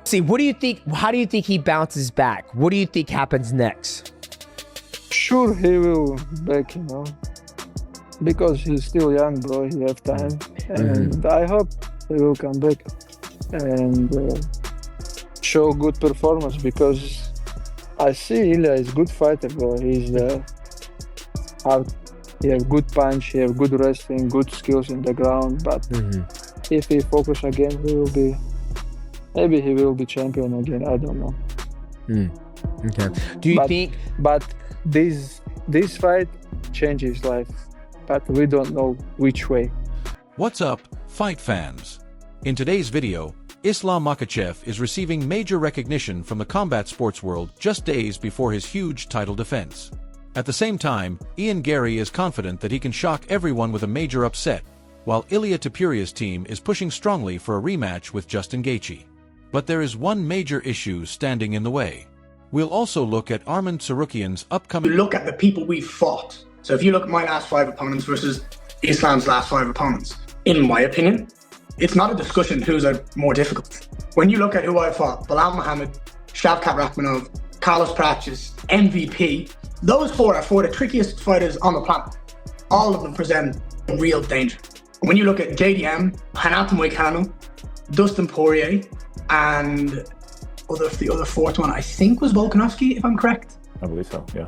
See, what do you think? How do you think he bounces back? What do you think happens next? Sure, he will back, because he's still young, bro. He have time, and I hope he will come back and show good performance, because I see Ilia is good fighter, bro. He's hard. He have good punch, he have good wrestling, good skills in the ground. But if he focus again, maybe he will be champion again. I don't know. Okay. Do you think? But this fight changes his life, but we don't know which way. What's up, fight fans? In today's video, Islam Makhachev is receiving major recognition from the combat sports world just days before his huge title defense. At the same time, Ian Gary is confident that he can shock everyone with a major upset, while Ilia Topuria's team is pushing strongly for a rematch with Justin Gaethje. But there is one major issue standing in the way. We'll also look at Arman Tsarukyan's upcoming... Look at the people we fought. So if you look at my last 5 opponents versus Islam's last 5 opponents, in my opinion, it's not a discussion who's more difficult. When you look at who I fought, Belal Muhammad, Shavkat Rakhmonov, Carlos Prates, MVP, those 4 are 4 of the trickiest fighters on the planet. All of them present real danger. When you look at JDM, Renato Moicano, Dustin Poirier, and the other 4th one, I think was Volkanovski, if I'm correct. I believe so, yeah.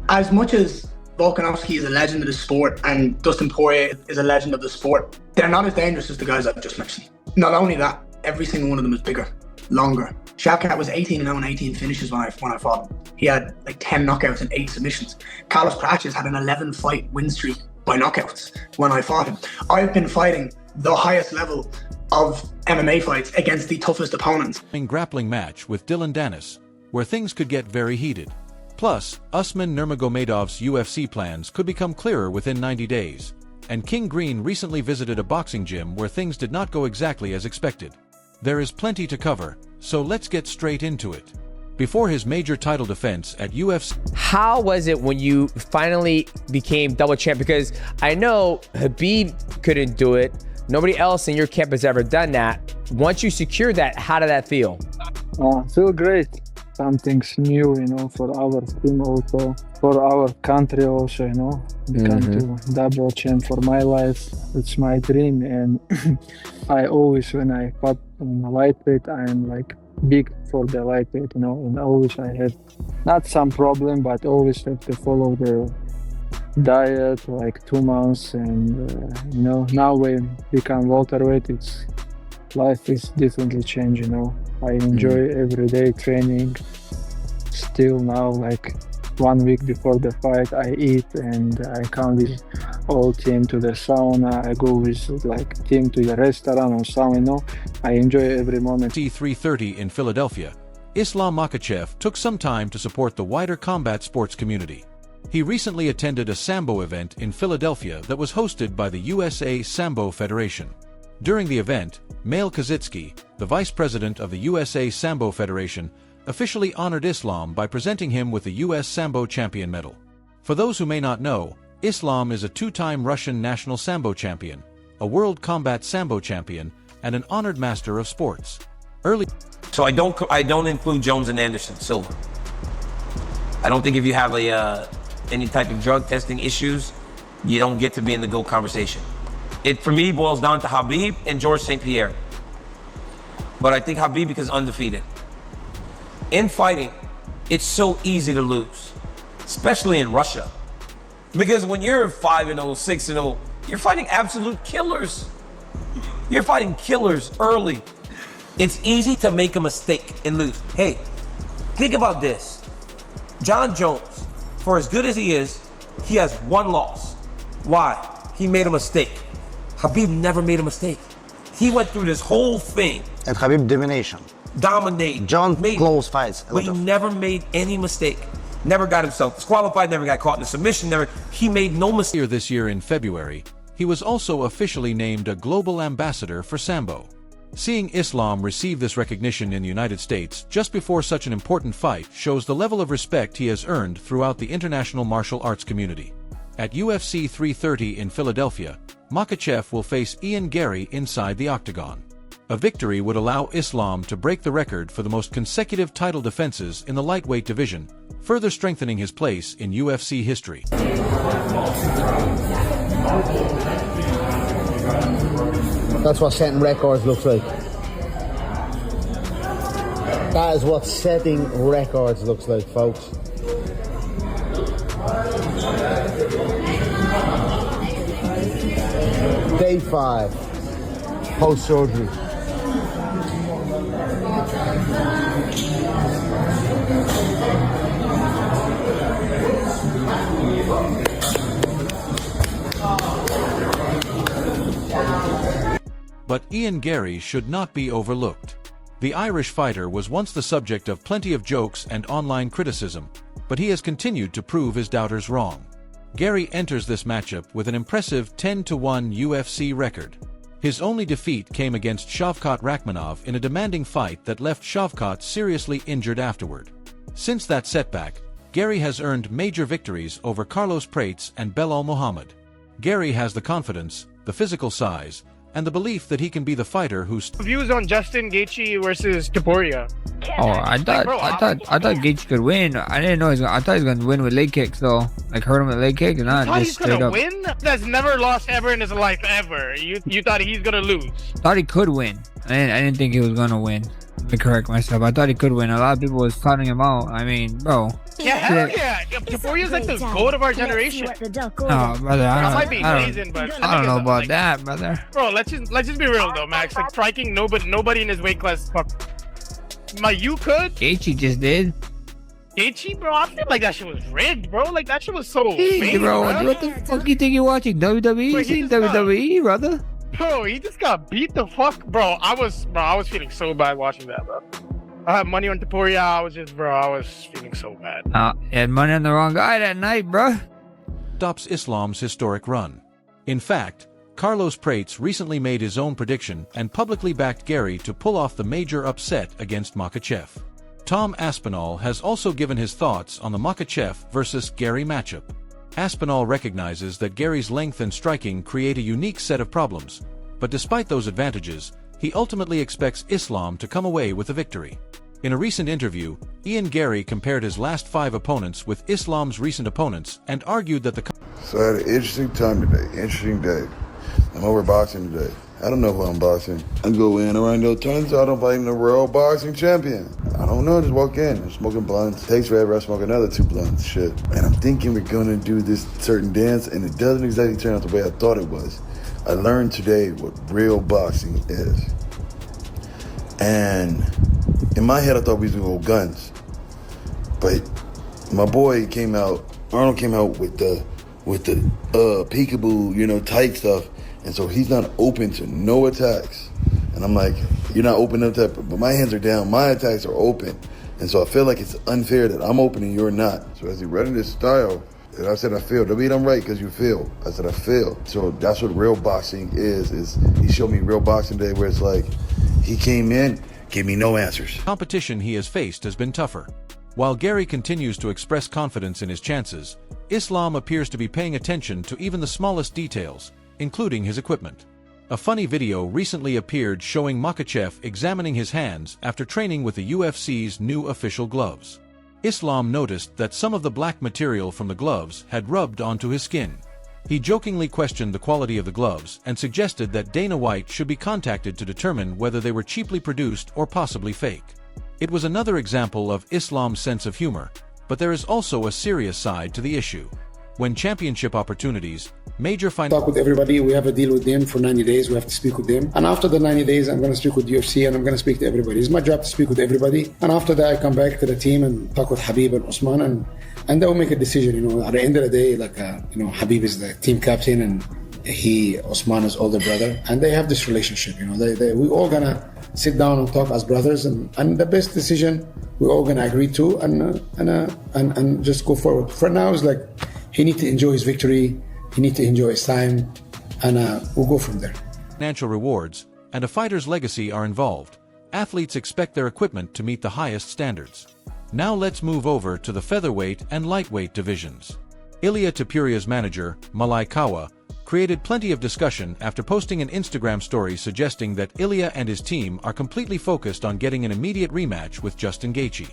As much as Volkanovski is a legend of the sport and Dustin Poirier is a legend of the sport, they're not as dangerous as the guys I've just mentioned. Not only that, every single one of them is bigger, longer. Shavkat was 18-0 and 18 finishes when I fought him. He had like 10 knockouts and 8 submissions. Carlos Prates had an 11-fight win streak by knockouts when I fought him. I've been fighting the highest level of MMA fights against the toughest opponents. Grappling match with Dylan Danis, where things could get very heated. Plus, Usman Nurmagomedov's UFC plans could become clearer within 90 days. And King Green recently visited a boxing gym where things did not go exactly as expected. There is plenty to cover, so let's get straight into it. Before his major title defense at UFC... How was it when you finally became double champ? Because I know Khabib couldn't do it. Nobody else in your camp has ever done that. Once you secured that, how did that feel? Feel great. Something's new, for our team also, for our country also, become to double champ for my life. It's my dream, and I always, when I fought in lightweight, I'm like big for the lightweight, and always I had not some problem, but always have to follow the diet like 2 months, and now when become welterweight, life is differently changed. I enjoy everyday training. Still now, like 1 week before the fight, I eat and I come with all team to the sauna. I go with like team to the restaurant or sauna. I enjoy every moment. C330 in Philadelphia, Islam Makhachev took some time to support the wider combat sports community. He recently attended a Sambo event in Philadelphia that was hosted by the USA Sambo Federation. During the event, Mail Kazitsky, the vice president of the USA Sambo Federation, officially honored Islam by presenting him with the U.S. Sambo Champion Medal. For those who may not know, Islam is a 2-time Russian national Sambo champion, a world combat Sambo champion, and an honored master of sports. So I don't include Jones and Anderson Silva. I don't think if you have any type of drug testing issues, you don't get to be in the GOAT conversation. It, for me, boils down to Khabib and George St. Pierre. But I think Khabib because undefeated. In fighting, it's so easy to lose, especially in Russia. Because when you're 5-0, 6-0, you're fighting absolute killers. You're fighting killers early. It's easy to make a mistake and lose. Hey, think about this. John Jones, for as good as he is, he has 1 loss. Why? He made a mistake. Khabib never made a mistake. He went through this whole thing. And Khabib domination. Dominate. John close fights. But he never made any mistake. Never got himself disqualified, never got caught in a submission, he made no mistake. This year in February, he was also officially named a global ambassador for Sambo. Seeing Islam receive this recognition in the United States just before such an important fight shows the level of respect he has earned throughout the international martial arts community. At UFC 330 in Philadelphia, Makhachev will face Ian Gary inside the octagon. A victory would allow Islam to break the record for the most consecutive title defenses in the lightweight division, further strengthening his place in UFC history. That's what setting records looks like. That is what setting records looks like, folks. Day 5, post-surgery. But Ian Gary should not be overlooked. The Irish fighter was once the subject of plenty of jokes and online criticism, but he has continued to prove his doubters wrong. Gary enters this matchup with an impressive 10-1 UFC record. His only defeat came against Shavkat Rakhmonov in a demanding fight that left Shavkat seriously injured afterward. Since that setback, Gary has earned major victories over Carlos Prates and Belal Muhammad. Gary has the confidence, the physical size, and the belief that he can be the fighter who's... Views on Justin Gaethje versus Topuria. Oh, I thought Gaethje could win. I didn't know I thought he was gonna win with leg kicks though. Like hurt him with leg kicks and not thought just he's straight gonna up. win? That's never lost ever in his life ever. You thought he's gonna lose? Thought he could win. I didn't think he was gonna win. Let me correct myself. I thought he could win. A lot of people was counting him out. I mean, bro. Yeah, hell yeah. Topuria's like the goat of our generation. No, brother. I might be blazing, but I don't know about that, brother. Bro, let's just be real though, Max. Like striking, nobody in his weight class. You could. Gaethje just did. Gaethje, bro, I feel like that shit was rigged, bro. Like that shit was so Hey, amazing, bro, what the fuck you think you're watching? WWE? Bro, You seen WWE, brother? Bro, he just got beat the fuck, bro. I was feeling so bad watching that, bro. I had money on Topuria. I was feeling so bad. You had money on the wrong guy that night, bro. Stops Islam's historic run. In fact, Carlos Prates recently made his own prediction and publicly backed Gary to pull off the major upset against Makhachev. Tom Aspinall has also given his thoughts on the Makhachev versus Gary matchup. Aspinall recognizes that Gary's length and striking create a unique set of problems, but despite those advantages, he ultimately expects Islam to come away with a victory. In a recent interview, Ian Gary compared his last 5 opponents with Islam's recent opponents and argued that the... So I had an interesting time today, interesting day. I'm over boxing today. I don't know who I'm boxing. I go in around no turns out I'm fighting the world boxing champion. I don't know, just walk in. I'm smoking blunts. Takes forever, I smoke another 2 blunts. Shit. And I'm thinking we're gonna do this certain dance and it doesn't exactly turn out the way I thought it was. I learned today what real boxing is. And in my head I thought we was gonna go guns. But my boy came out, Arnold came out with the peekaboo, tight stuff. And so he's not open to no attacks. And I'm like, you're not open to that, but my hands are down, my attacks are open. And so I feel like it's unfair that I'm open and you're not. So as he running this style, and I said, I feel. Don't mean I'm right because you feel. I said, I feel. So that's what real boxing is he showed me real boxing today where it's like, he came in, gave me no answers. Competition he has faced has been tougher. While Gary continues to express confidence in his chances, Islam appears to be paying attention to even the smallest details, including his equipment. A funny video recently appeared showing Makhachev examining his hands after training with the UFC's new official gloves. Islam noticed that some of the black material from the gloves had rubbed onto his skin. He jokingly questioned the quality of the gloves and suggested that Dana White should be contacted to determine whether they were cheaply produced or possibly fake. It was another example of Islam's sense of humor, but there is also a serious side to the issue. When championship opportunities, major talk with everybody. We have a deal with them for 90 days. We have to speak with them. And after the 90 days, I'm going to speak with UFC and I'm going to speak to everybody. It's my job to speak with everybody. And after that, I come back to the team and talk with Habib and Usman and they will make a decision. At the end of the day, Habib is the team captain and Usman is older brother. And they have this relationship, we all going to sit down and talk as brothers and the best decision we're all going to agree to and just go forward. For now, it's like, he needs to enjoy his victory. He needs to enjoy his time, and we'll go from there. Financial rewards and a fighter's legacy are involved. Athletes expect their equipment to meet the highest standards. Now let's move over to the featherweight and lightweight divisions. Ilia Topuria's manager, Malai Kawa, created plenty of discussion after posting an Instagram story suggesting that Ilia and his team are completely focused on getting an immediate rematch with Justin Gaethje.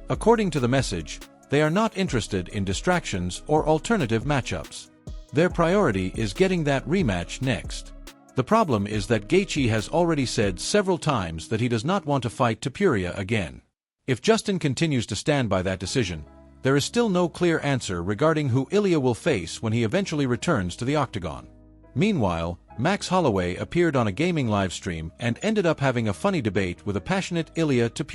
According to the message, they are not interested in distractions or alternative matchups. Their priority is getting that rematch next. The problem is that Gaethje has already said several times that he does not want to fight Topuria again. If Justin continues to stand by that decision, there is still no clear answer regarding who Ilia will face when he eventually returns to the octagon. Meanwhile, Max Holloway appeared on a gaming livestream and ended up having a funny debate with a passionate Ilia Topuria.